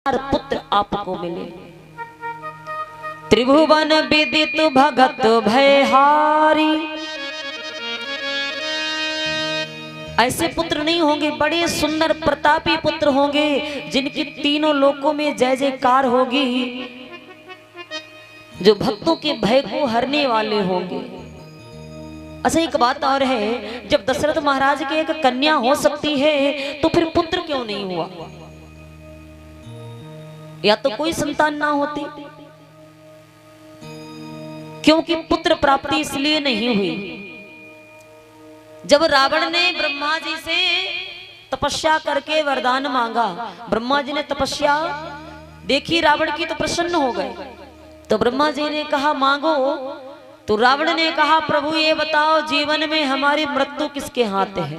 पुत्र आपको मिले। त्रिभुवन विदित भगत भयहारी। ऐसे पुत्र नहीं होंगे, बड़े सुंदर प्रतापी पुत्र होंगे जिनकी तीनों लोकों में जय जयकार होगी, जो भक्तों के भय को हरने वाले होंगे। अच्छा, एक बात और है, जब दशरथ महाराज की एक कन्या हो सकती है तो फिर पुत्र क्यों नहीं हुआ? या तो कोई संतान ना होती, क्योंकि पुत्र प्राप्ति इसलिए नहीं हुई। जब रावण ने ब्रह्मा जी से तपस्या करके वरदान मांगा, ब्रह्मा जी ने तपस्या देखी रावण की तो प्रसन्न हो गए। तो ब्रह्मा जी ने कहा मांगो, तो रावण ने कहा प्रभु ये बताओ जीवन में हमारी मृत्यु किसके हाथ है?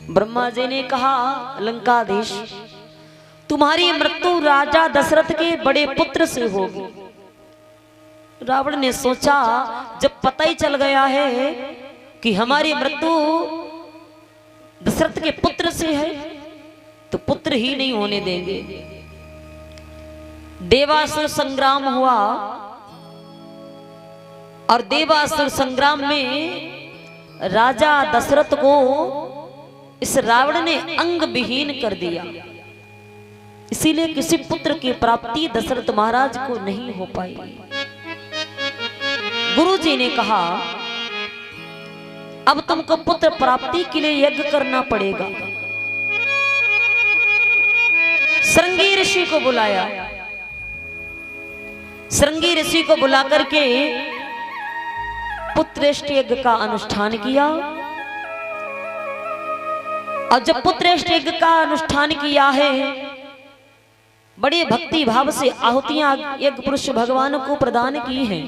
ब्रह्मा जी ने कहा लंकाधीश, तुम्हारी मृत्यु राजा दशरथ के बड़े पुत्र से होगी। रावण ने सोचा जब पता ही चल गया है कि हमारी मृत्यु दशरथ के पुत्र से है तो पुत्र ही नहीं होने देंगे। देवासुर संग्राम हुआ और देवासुर संग्राम में राजा दशरथ को इस रावण ने अंग विहीन कर दिया। इसीलिए किसी पुत्र की प्राप्ति दशरथ महाराज को नहीं हो पाई। गुरु जी ने कहा अब तुमको पुत्र प्राप्ति के लिए यज्ञ करना पड़ेगा। श्रृंगी ऋषि को बुलाया, श्रृंगी ऋषि को बुलाकर के पुत्रेष्ट यज्ञ का अनुष्ठान किया। और जब पुत्रेष्ट यज्ञ का अनुष्ठान किया है, बड़े भक्ति भाव से आहुतियां यज्ञ पुरुष भगवान को प्रदान की हैं।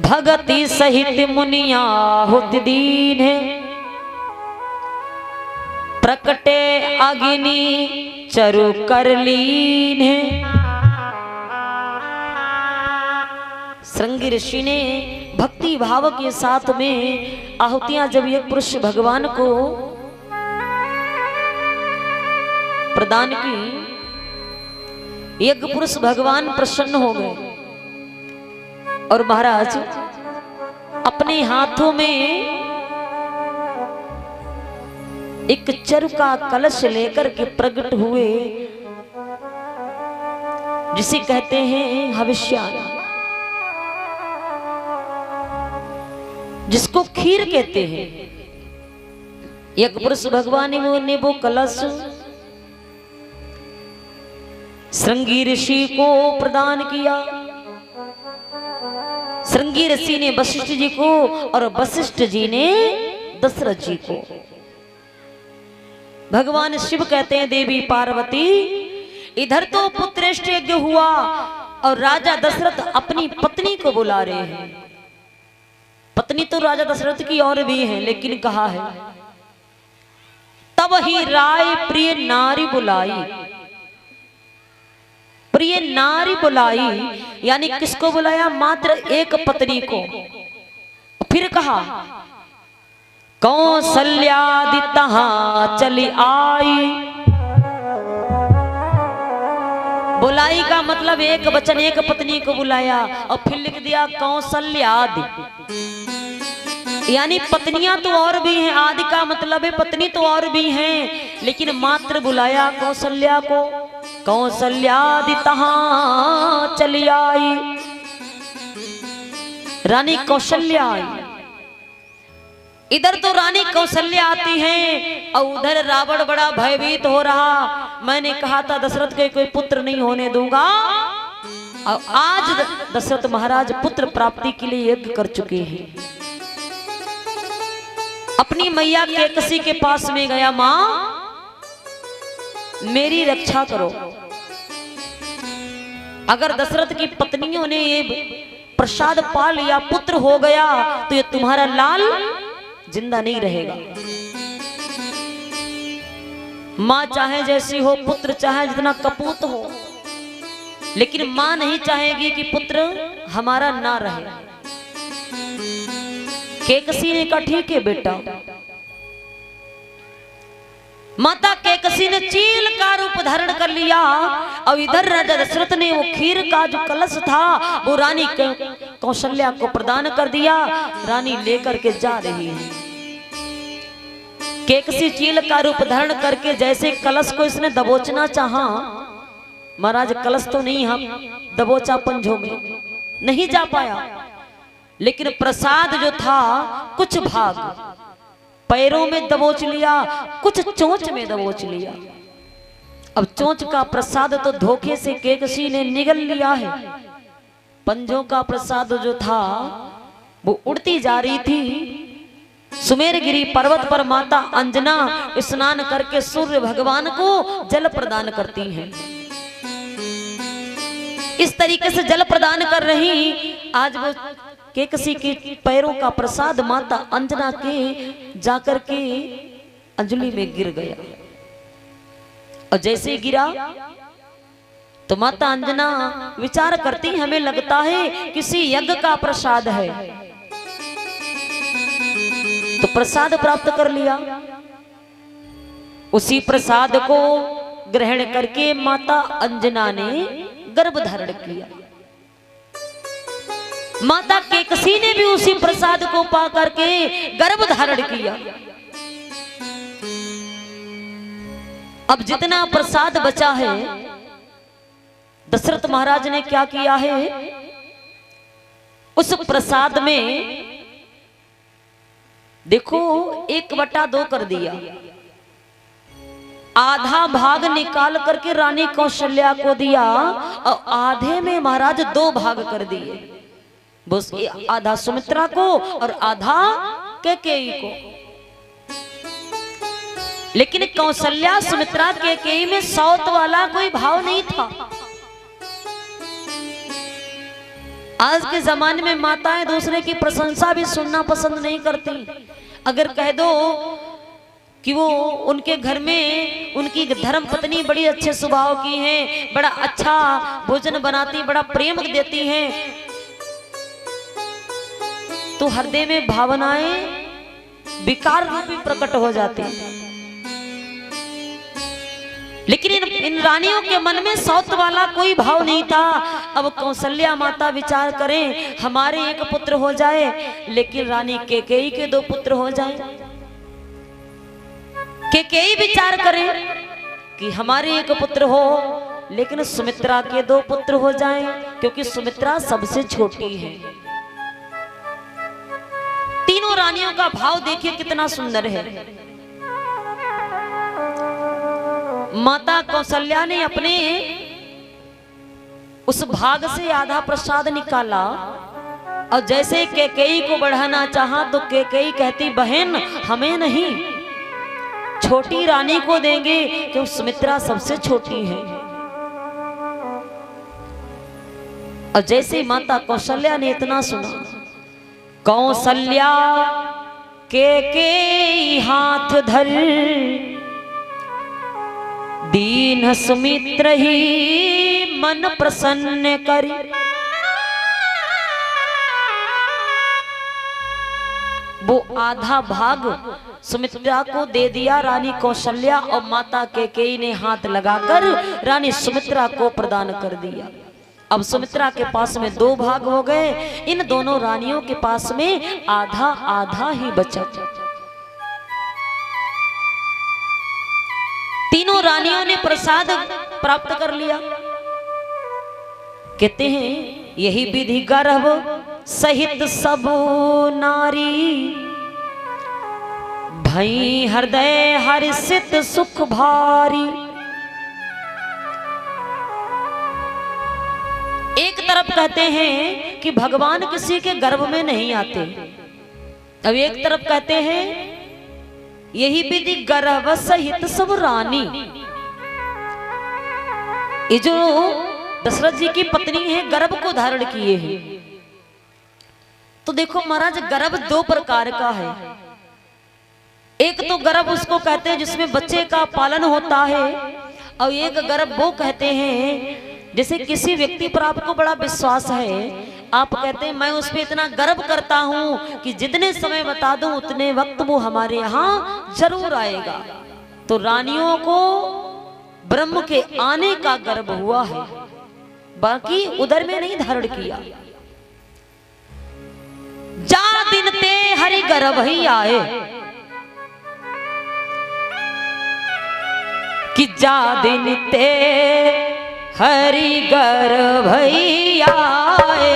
भगति सहित मुनिया आहुति दीन है, प्रकटे अग्नि चरु कर लीन है। श्रृंगी ऋषि ने भक्ति भाव के साथ में आहुतियां जब यज्ञ पुरुष भगवान को प्रदान की, यज्ञ पुरुष भगवान प्रसन्न हो गए और महाराज अपने हाथों में एक चरु का कलश लेकर के प्रकट हुए, जिसे कहते हैं हविष्यान, जिसको खीर कहते हैं। यज्ञ पुरुष भगवान ने वो कलश श्रृंगी ऋषि को प्रदान किया। श्रृंगी ऋषि ने वशिष्ठ जी को और वशिष्ठ जी ने दशरथ जी को। भगवान शिव कहते हैं देवी पार्वती, इधर तो पुत्रेष्ट यज्ञ हुआ और राजा दशरथ अपनी पत्नी को बुला रहे हैं। पत्नी तो राजा दशरथ की और भी है, लेकिन कहा है तब ही राय प्रिय नारी बुलाई। प्रिय नारी बुलाई यानी किसको बुलाया? मात्र एक पत्नी को। फिर कहा कौशल्यादि तहां चली आई। बुलाई का मतलब एक वचन, एक पत्नी को बुलाया और फिर लिख दिया कौशल्यादि, यानी पत्नियां तो और भी हैं। आदि का मतलब है पत्नी तो और भी हैं, लेकिन मात्र बुलाया कौशल्या को। कौशल्यादि तहां चली आई, रानी कौशल्या आई। इधर तो रानी कौशल्या आती हैं और उधर रावण बड़ा भयभीत हो रहा। मैंने कहा था दशरथ के कोई पुत्र नहीं होने दूंगा, और आज दशरथ महाराज पुत्र प्राप्ति के लिए यज्ञ कर चुके हैं। अपनी मैया कैकसी के पास में गया, मां मेरी रक्षा करो। अगर दशरथ की पत्नियों ने ये प्रसाद पा लिया, पुत्र हो गया, तो ये तुम्हारा लाल जिंदा नहीं रहेगा। मां चाहे जैसी हो, पुत्र चाहे जितना कपूत हो, लेकिन मां नहीं चाहेगी कि पुत्र हमारा ना रहे। कैकसी ने कहा ठीक है बेटा। माता कैकसी केकसी ने चील का रूप धारण कर लिया और इधर राजा दशरथ ने वो खीर का जो कलश था वो रानी कौशल्या को प्रदान कर दिया। रानी लेकर के जा रही है। केकसी चील का रूप धारण करके जैसे कलश को इसने दबोचना चाहा, महाराज कलश तो नहीं हम दबोचा पंजों में, नहीं जा पाया। लेकिन प्रसाद जो था कुछ भाग पैरों में दबोच लिया, कुछ चोंच में दबोच लिया। अब चोंच का प्रसाद तो धोखे से केकसी ने निगल लिया है। पंजों का प्रसाद जो था वो उड़ती जा रही थी। सुमेरगिरी पर्वत पर माता अंजना स्नान करके सूर्य भगवान को जल प्रदान करती हैं। इस तरीके से जल प्रदान कर रही। आज वो केकसी के पैरों का प्रसाद माता अंजना के जाकर के अंजलि में गिर गया। और जैसे गिरा तो माता अंजना विचार करती, हमें लगता है किसी यज्ञ का प्रसाद है। तो प्रसाद प्राप्त कर लिया। उसी प्रसाद को ग्रहण करके माता अंजना ने गर्भ धारण किया। माता केकसी ने भी उसी प्रसाद को पा करके गर्भ धारण किया। अब जितना प्रसाद बचा है, दशरथ महाराज ने क्या किया है, उस प्रसाद में देखो 1/2 कर दिया। आधा भाग निकाल करके रानी कौशल्या को दिया और आधे में महाराज 2 भाग कर दिए। बस आधा सुमित्रा को और आधा कैकेयी को। लेकिन कौशल्या सुमित्रा कैकेयी में सौत वाला कोई भाव नहीं था। आज के जमाने में माताएं दूसरे की प्रशंसा भी सुनना पसंद नहीं करती। अगर कह दो कि वो उनके घर में उनकी धर्म पत्नी बड़ी अच्छे स्वभाव की हैं, बड़ा अच्छा भोजन बनाती, बड़ा प्रेम देती हैं, तो हृदय में भावनाएं विकार रूपी प्रकट हो जाती। लेकिन इन रानियों के मन में सौत वाला कोई भाव नहीं था। अब कौशल्या माता विचार करें, हमारे 1 पुत्र हो जाए, लेकिन रानी कैकेयी के 2 पुत्र हो जाए। कैकेयी विचार करें कि हमारे 1 पुत्र हो, लेकिन सुमित्रा के 2 पुत्र हो जाएं, क्योंकि सुमित्रा सबसे छोटी है। तीनों रानियों का भाव देखिए कितना सुंदर है। माता कौशल्या ने अपने उस भाग से आधा प्रसाद निकाला और जैसे कैकेयी को बढ़ाना चाहा तो कैकेयी कहती, बहन हमें नहीं, छोटी रानी को देंगे, क्योंकि सुमित्रा सबसे छोटी है। और जैसे माता कौशल्या ने इतना सुना, कौशल्या कैकेयी हाथ धर, दीन सुमित्र ही मन प्रसन्न करी। वो आधा भाग सुमित्रा को दे दिया रानी कौशल्या, और माता कैकेयी ने हाथ लगाकर रानी सुमित्रा को प्रदान कर दिया। अब सुमित्रा के पास में 2 भाग हो गए, इन दोनों रानियों के पास में आधा आधा ही बचा। तीनों रानियों ने प्रसाद प्राप्त कर लिया। कहते हैं यही विधि गर्भ सहित सब नारी, भई हृदय हर्षित सुख भारी। एक तरफ कहते हैं कि भगवान किसी के गर्भ में नहीं आते, अब एक तरफ कहते हैं यही विधि गर्भ सहित सब रानी। ये जो दशरथ जी की पत्नी है गर्भ को धारण किए हैं। तो देखो महाराज गर्भ 2 प्रकार का है। एक तो गर्भ उसको कहते हैं जिसमें बच्चे का पालन होता है, और एक गर्भ वो कहते हैं जैसे किसी व्यक्ति पर आपको बड़ा विश्वास है, आप कहते हैं मैं उस पर इतना गर्व करता हूं कि जितने समय बता दूं उतने वक्त वो हमारे यहाँ जरूर आएगा। तो रानियों को ब्रह्म के आने का गर्भ हुआ है, बाकी उदर में नहीं धारण किया। जा दिन ते हरि गर्भ ही आए, कि जा दिन ते हरि गर्भ ही आए।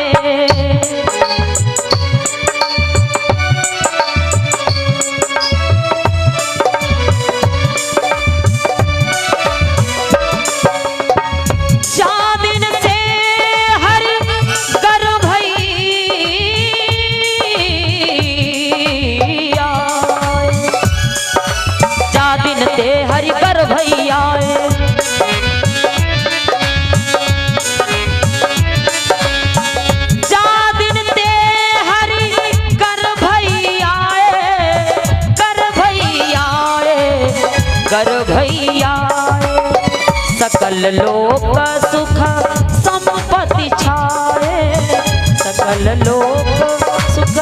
सकल लोक सुख संपत्ति छाए, सकल लोक सुख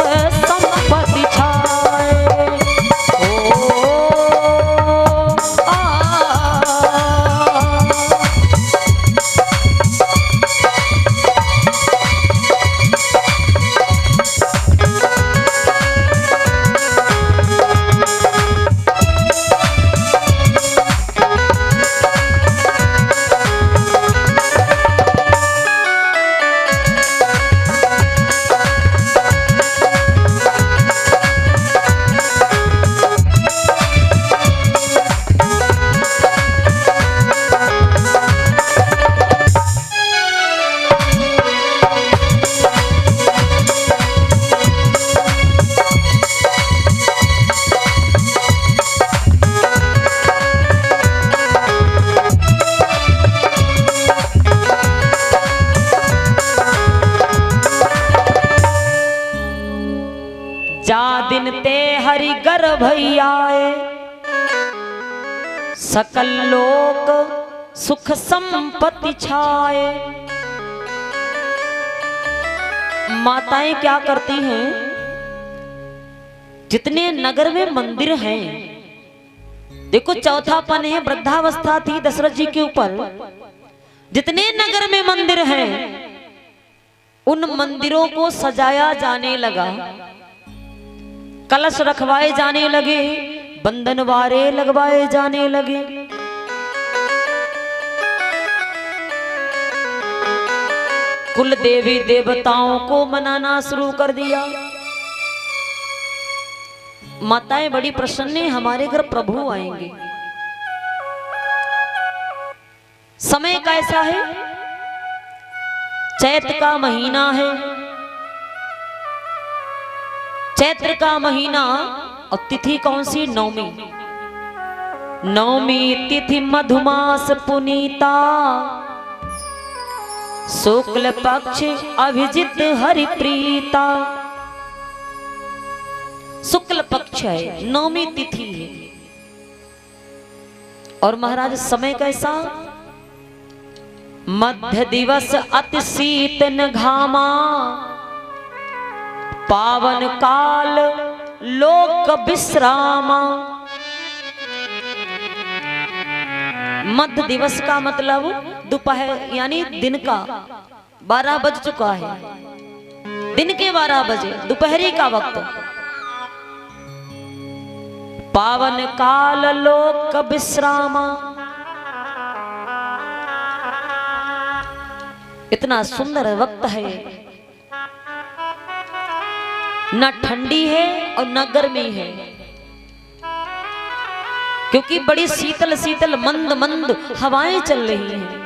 संपत्ति छाए। जा दिन ते हरि गर्भ आए, सकल लोक सुख संपत्ति छाए। माताएं क्या करती हैं, जितने नगर में मंदिर हैं, देखो चौथापन है, वृद्धावस्था थी दशरथ जी के ऊपर, जितने नगर में मंदिर हैं उन मंदिरों को सजाया जाने लगा, कलश रखवाए जाने लगे, बंधनवारे लगवाए जाने लगे। कुल देवी देवताओं को मनाना शुरू कर दिया। माताएं बड़ी प्रसन्न है, हमारे घर प्रभु आएंगे। समय कैसा है, चैत्र का महीना है, चैत्र का महीना, और तिथि कौन सी, नवमी। नवमी तिथि मधुमास पुनीता, शुक्ल पक्ष अभिजित हरिप्रीता। शुक्ल पक्ष है, नवमी तिथि है। और महाराज समय कैसा, मध्य दिवस अति शीत न घामा, पावन काल लोक विश्रामा। मध्य दिवस का मतलब दोपहर यानी दिन का 12 बज चुका है, दिन के 12 बजे, दोपहरी का वक्त। पावन काल लोक विश्रामा, इतना सुंदर वक्त है, न ठंडी है और न गर्मी है, क्योंकि बड़ी शीतल शीतल मंद मंद हवाएं चल रही हैं।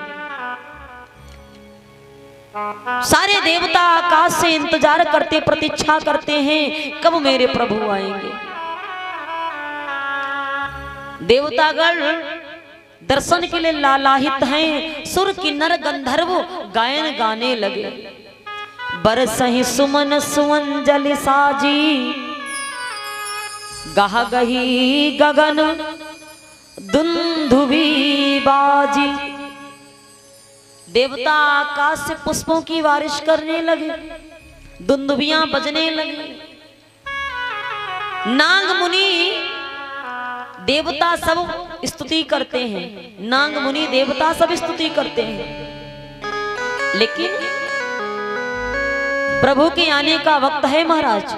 सारे देवता आकाश से इंतजार करते, प्रतीक्षा करते हैं कब मेरे प्रभु आएंगे। देवतागण दर्शन के लिए लालाहित हैं। सुर किन्नर गंधर्व गायन गाने लगे। बरसहि सुमन सुअंजलि साजी, गाह गही गगन दुंदुभी बाजी। देवता आकाश से पुष्पों की बारिश करने लगे, दुंदुभियां बजने लगी। नाग मुनि देवता सब स्तुति करते हैं, नाग मुनि देवता सब स्तुति करते हैं, लेकिन प्रभु के आने का वक्त है महाराज।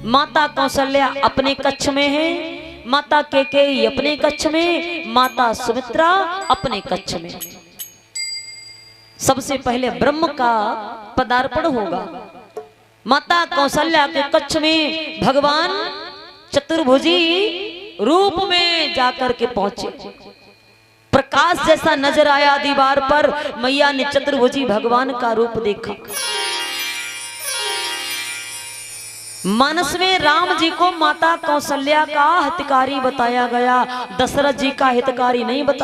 माता कौशल्या अपने कक्ष में है, माता कैकेयी अपने कक्ष में, माता सुमित्रा अपने कक्ष में। सबसे पहले ब्रह्म का पदार्पण होगा। माता कौशल्या के कक्ष में भगवान चतुर्भुजी रूप में जाकर के पहुंचे। प्रकाश जैसा नजर आया दीवार पर, मैया ने चतुर्भुजी भगवान का रूप देखा। मानस में राम जी को माता कौशल्या का हितकारी बताया गया, दशरथ जी का हितकारी नहीं बताया।